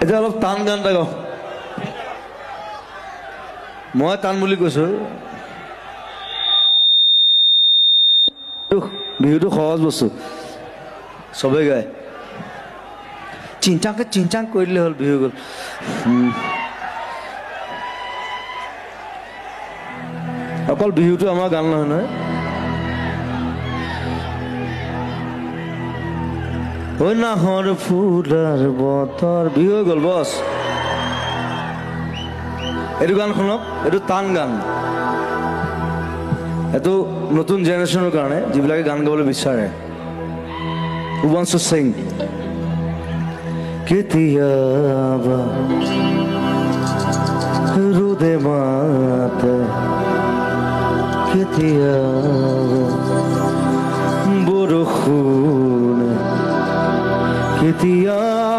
এতিয়া অলপ টান গান এটা গাওঁ মই টান বুলি কৈছো বিহুটো সহজ বস্তু চবেই গায় চিনচাংকে চিনচাং কৰি দিলে হ'ল বিহু গ'ল অকল বিহুটো আমাৰ গান নহয় নহয় ঐ নাহৰ ফুলাৰ বতৰ বিহু হৈ গ'ল বছ এইটো গান শুনক এইটো টান গান এইটো নতুন জেনেৰেশ্যনৰ কাৰণে যিবিলাকে গান গাবলৈ বিচাৰে who wants to sing কেতিয়াবা ৰুদে মাতে কেতিয়াবা বৰষুণে কেতিয়াবা